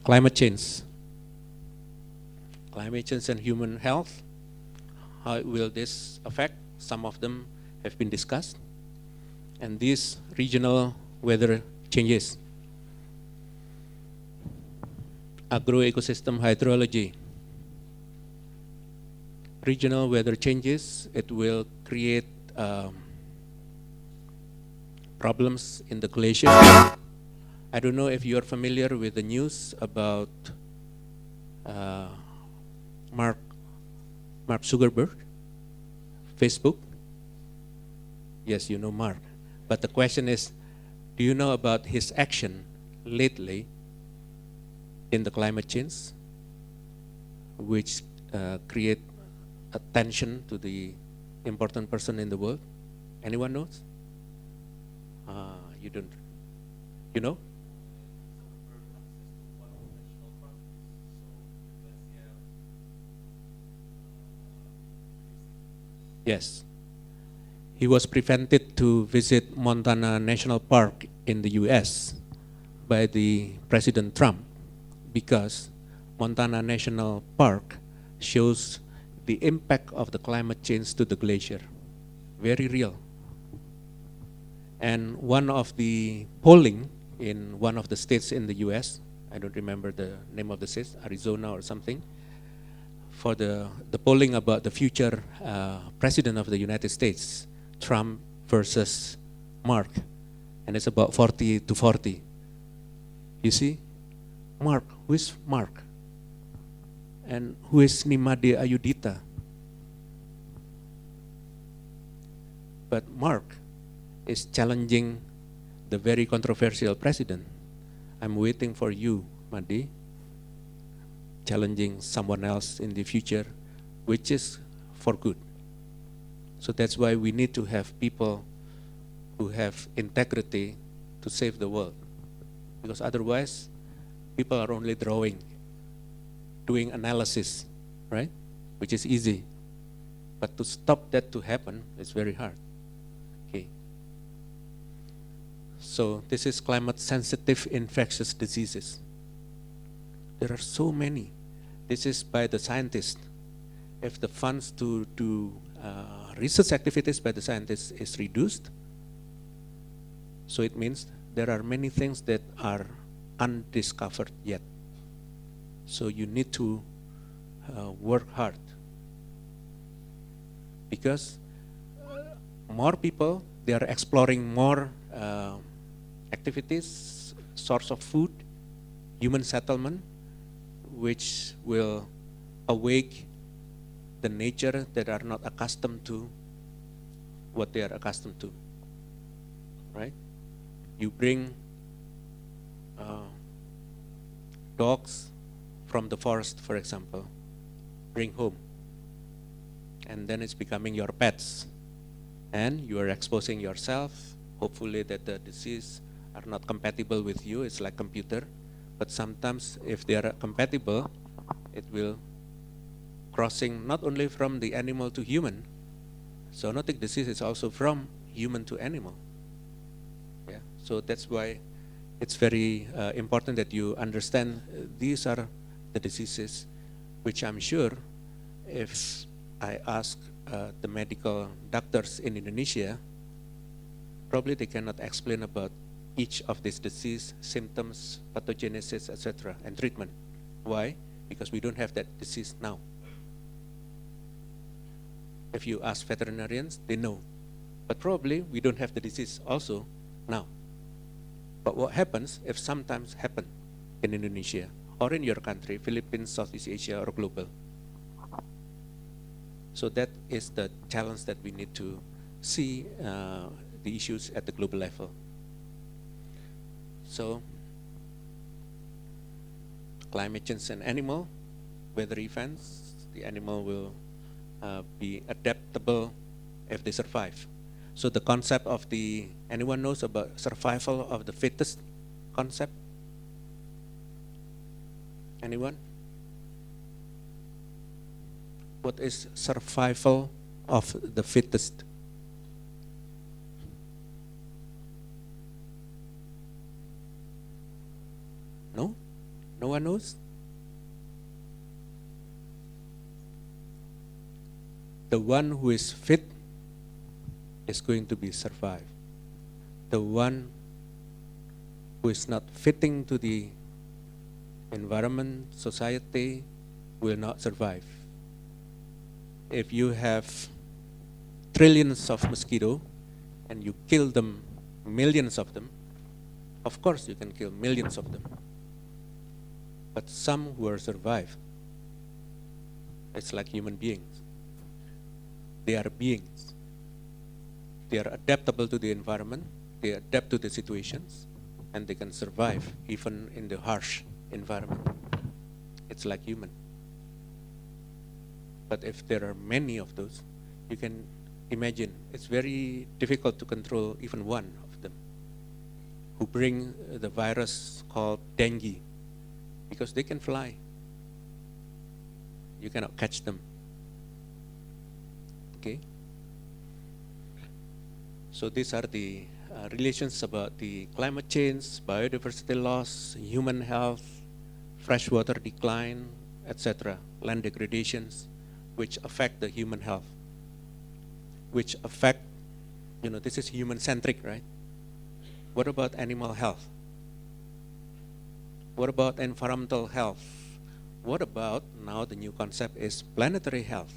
climate change. Climate change and human health. How will this affect? Some of them have been discussed. And these regional weather changes. Agroecosystem hydrology. Regional weather changes, it will create problems in the glacier. I don't know if you are familiar with the news about Mark Zuckerberg, Facebook. Yes, you know Mark. But the question is, do you know about his action lately in the climate change, which create attention to the important person in the world? Anyone knows? You don't. You know? Yes. He was prevented to visit Montana National Park in the US by the President Trump because Montana National Park shows the impact of the climate change to the glacier. Very real. And one of the polling in one of the states in the US, I don't remember the name of the state, Arizona or something, for the polling about the future president of the United States, Trump versus Mark, and it's about 40 to 40. You see, Mark, who is Mark? And who is Nimade Ayudita? But Mark is challenging the very controversial president. I'm waiting for you, Madi, challenging someone else in the future, which is for good. So that's why we need to have people who have integrity to save the world. Because otherwise, people are only doing analysis, right? Which is easy. But to stop that to happen, it's very hard. Okay. So this is climate-sensitive infectious diseases. There are so many. This is by the scientists. If the funds to do research activities by the scientists is reduced, so it means there are many things that are undiscovered yet. So you need to work hard, because more people, they are exploring more activities, source of food, human settlement, which will awake the nature that are not accustomed to what they are accustomed to, right? You bring dogs from the forest, for example, bring home, and then it's becoming your pets, and you are exposing yourself. Hopefully that the disease are not compatible with you. It's like computer, but sometimes if they are compatible, it will crossing not only from the animal to human. Zoonotic disease is also from human to animal. Yeah, so that's why it's very important that you understand these are the diseases which I'm sure if I ask the medical doctors in Indonesia, probably they cannot explain about each of these disease, symptoms, pathogenesis, etc., and treatment. Why? Because we don't have that disease now. If you ask veterinarians, they know. But probably we don't have the disease also now. But what happens if sometimes happen in Indonesia or in your country, Philippines, Southeast Asia, or global? So that is the challenge that we need to see the issues at the global level. So climate change and animal, weather events, the animal will be adaptable if they survive. So the concept of the, anyone knows about survival of the fittest concept? Anyone? What is survival of the fittest? No? No one Anyone knows? The one who is fit is going to be survive. The one who is not fitting to the environment, society, will not survive. If you have trillions of mosquitoes and you kill them, millions of them, of course you can kill millions of them. But some who are survive, it's like human beings. They are beings. They are adaptable to the environment, they adapt to the situations, and they can survive even in the harsh environment. It's like human. But if there are many of those, you can imagine it's very difficult to control even one of them who bring the virus called dengue, because they can fly. You cannot catch them. Okay? So these are the relations about the climate change, biodiversity loss, human health, freshwater decline, etc., land degradations, which affect the human health, which affect, this is human-centric, right? What about animal health? What about environmental health? What about, now the new concept is planetary health.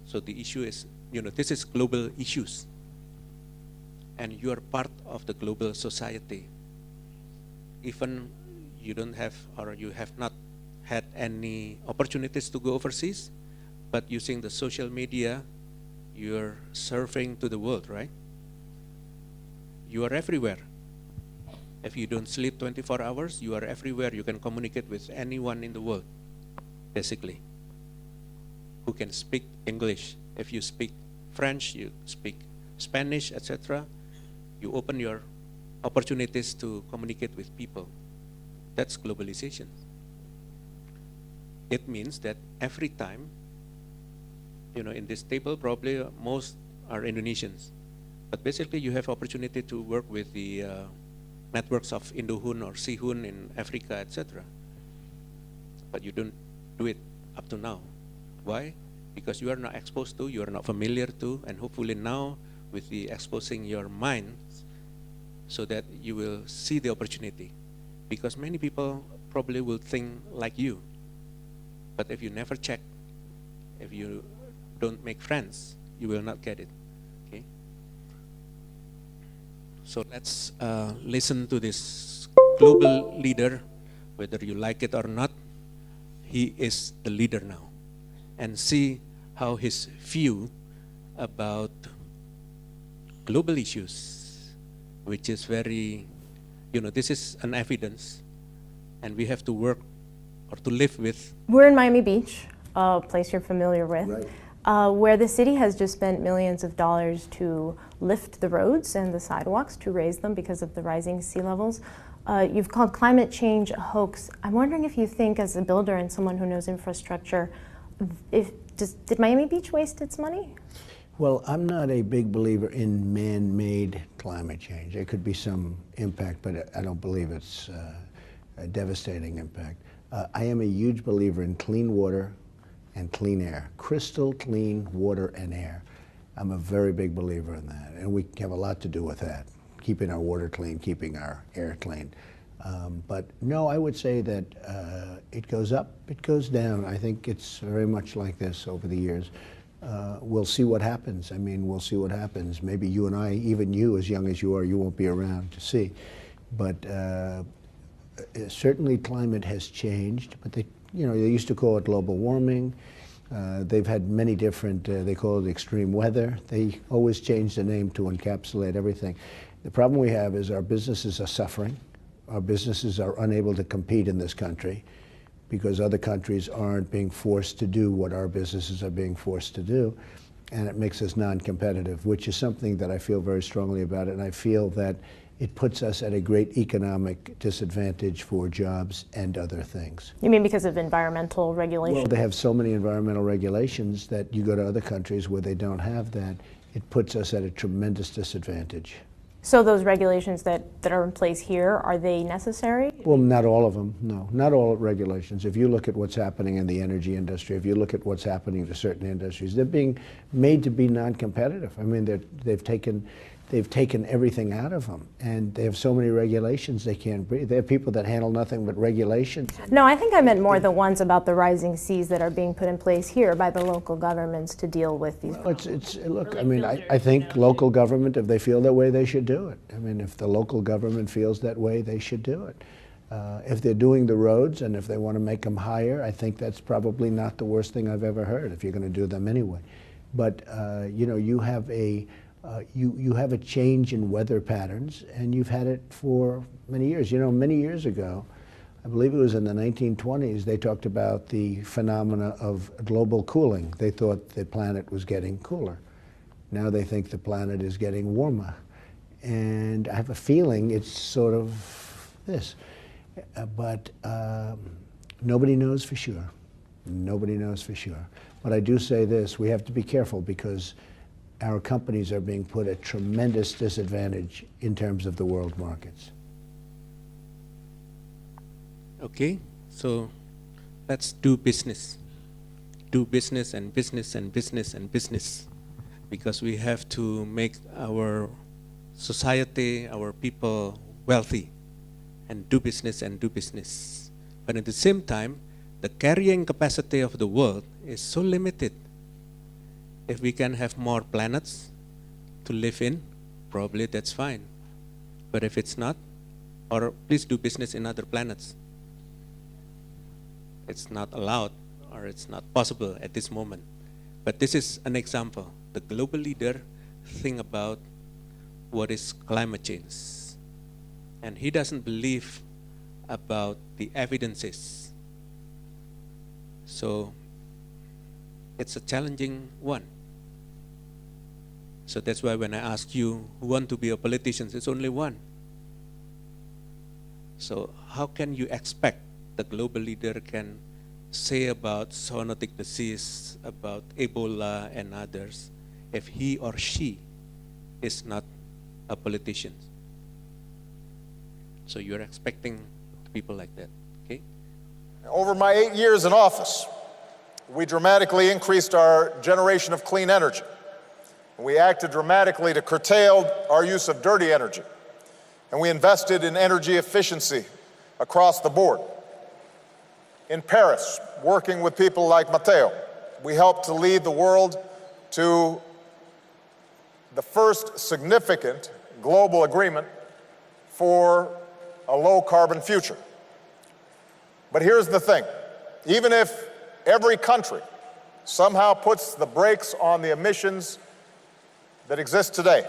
So the issue is, this is global issues. And you are part of the global society. Even you don't have, or you have not had any opportunities to go overseas, but using the social media, you're surfing to the world, right? You are everywhere. If you don't sleep 24 hours, you are everywhere. You can communicate with anyone in the world, basically, who can speak English. If you speak French, you speak Spanish, etc., you open your opportunities to communicate with people. That's globalization. It means that every time, in this table, probably most are Indonesians. But basically, you have opportunity to work with the networks of Indohun or Sihun in Africa, etc. But you don't do it up to now. Why? Because you are not exposed to, you are not familiar to, and hopefully now, with the exposing your mind, so that you will see the opportunity. Because many people probably will think like you. But if you never check, if you don't make friends, you will not get it. Okay? So let's listen to this global leader, whether you like it or not. He is the leader now. And see how his view about global issues, which is very, this is an evidence, and we have to work or to live with. We're in Miami Beach, a place you're familiar with, right, where the city has just spent millions of dollars to lift the roads and the sidewalks, to raise them because of the rising sea levels. You've called climate change a hoax. I'm wondering if you think, as a builder and someone who knows infrastructure, did Miami Beach waste its money? Well, I'm not a big believer in man-made climate change. There could be some impact, but I don't believe it's a devastating impact. I am a huge believer in clean water and clean air, crystal clean water and air. I'm a very big believer in that, and we have a lot to do with that, keeping our water clean, keeping our air clean. But no, I would say that it goes up, it goes down. I think it's very much like this over the years. We'll see what happens. I mean, we'll see what happens. Maybe you and I, even you, as young as you are, you won't be around to see. But certainly climate has changed, but they used to call it global warming. They've had many different, they call it extreme weather. They always change the name to encapsulate everything. The problem we have is our businesses are suffering. Our businesses are unable to compete in this country because other countries aren't being forced to do what our businesses are being forced to do. And it makes us non-competitive, which is something that I feel very strongly about. And I feel that it puts us at a great economic disadvantage for jobs and other things. You mean because of environmental regulations? Well, they have so many environmental regulations that you go to other countries where they don't have that. It puts us at a tremendous disadvantage. So those regulations that are in place here, are they necessary? Well, not all of them, no. Not all regulations. If you look at what's happening in the energy industry, if you look at what's happening to certain industries, they're being made to be non-competitive. I mean, they've taken everything out of them, and they have so many regulations they can't breathe. They have people that handle nothing but regulations. No, I think I meant more the ones about the rising seas that are being put in place here by the local governments to deal with these. Well, look, I mean, I think local government, if they feel that way, they should do it. I mean, if the local government feels that way, they should do it. If they're doing the roads and if they want to make them higher, I think that's probably not the worst thing I've ever heard, if you're going to do them anyway. But, you know, you have a change in weather patterns, and you've had it for many years. You know, many years ago, I believe it was in the 1920s, they talked about the phenomena of global cooling. They thought the planet was getting cooler. Now they think the planet is getting warmer. And I have a feeling it's sort of this. But nobody knows for sure. Nobody knows for sure. But I do say this, we have to be careful, because our companies are being put at tremendous disadvantage in terms of the world markets. Okay, so let's do business. Do business and business and business and business, because we have to make our society, our people wealthy, and do business and do business. But at the same time, the carrying capacity of the world is so limited. If we can have more planets to live in, probably that's fine. But if it's not, or please do business in other planets. It's not allowed, or it's not possible at this moment. But this is an example. The global leader think about what is climate change. And he doesn't believe about the evidences. So it's a challenging one. So that's why when I ask you who want to be a politician, it's only one. So how can you expect the global leader can say about zoonotic disease, about Ebola and others, if he or she is not a politician? So you're expecting people like that, okay? Over my 8 years in office, we dramatically increased our generation of clean energy. We acted dramatically to curtail our use of dirty energy. And we invested in energy efficiency across the board. In Paris, working with people like Matteo, we helped to lead the world to the first significant global agreement for a low-carbon future. But here's the thing. Even if every country somehow puts the brakes on the emissions that exist today,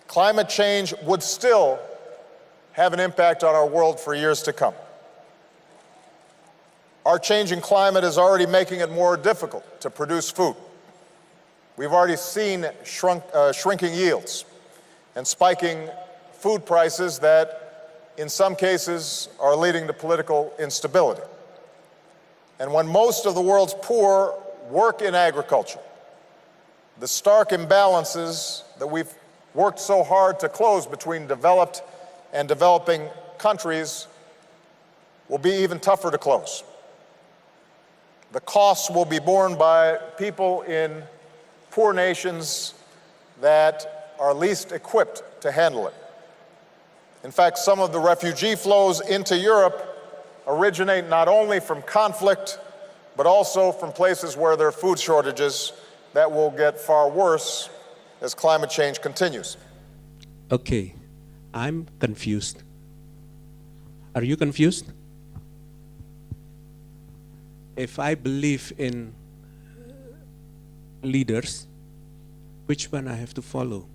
climate change would still have an impact on our world for years to come. Our changing climate is already making it more difficult to produce food. We've already seen shrinking yields and spiking food prices that, in some cases, are leading to political instability. And when most of the world's poor work in agriculture, the stark imbalances that we've worked so hard to close between developed and developing countries will be even tougher to close. The costs will be borne by people in poor nations that are least equipped to handle it. In fact, some of the refugee flows into Europe originate not only from conflict, but also from places where there are food shortages that will get far worse as climate change continues. Okay, I'm confused. Are you confused? If I believe in leaders, which one I have to follow?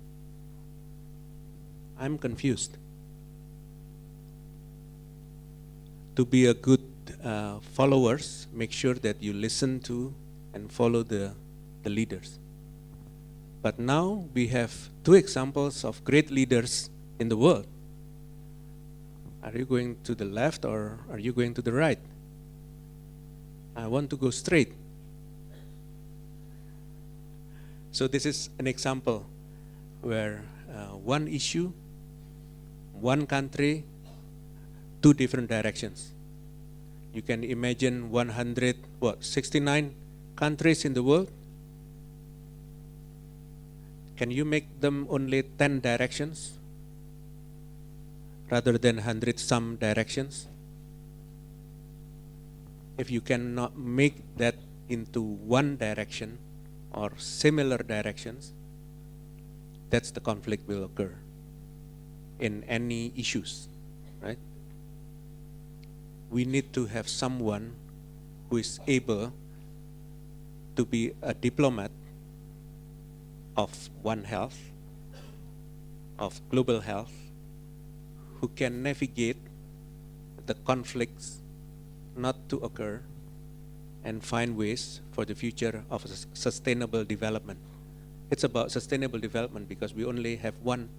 I'm confused. To be a good followers, make sure that you listen to and follow the leaders. But now we have two examples of great leaders in the world. Are you going to the left or are you going to the right? I want to go straight. So this is an example where one issue, one country, two different directions. You can imagine 69 countries in the world. Can you make them only 10 directions rather than 100 some directions? If you cannot make that into one direction or similar directions, that's the conflict will occur in any issues, right? We need to have someone who is able to be a diplomat of One Health, of global health, who can navigate the conflicts not to occur and find ways for the future of sustainable development. It's about sustainable development because we only have one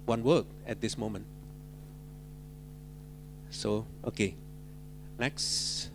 world at this moment. So, okay, next.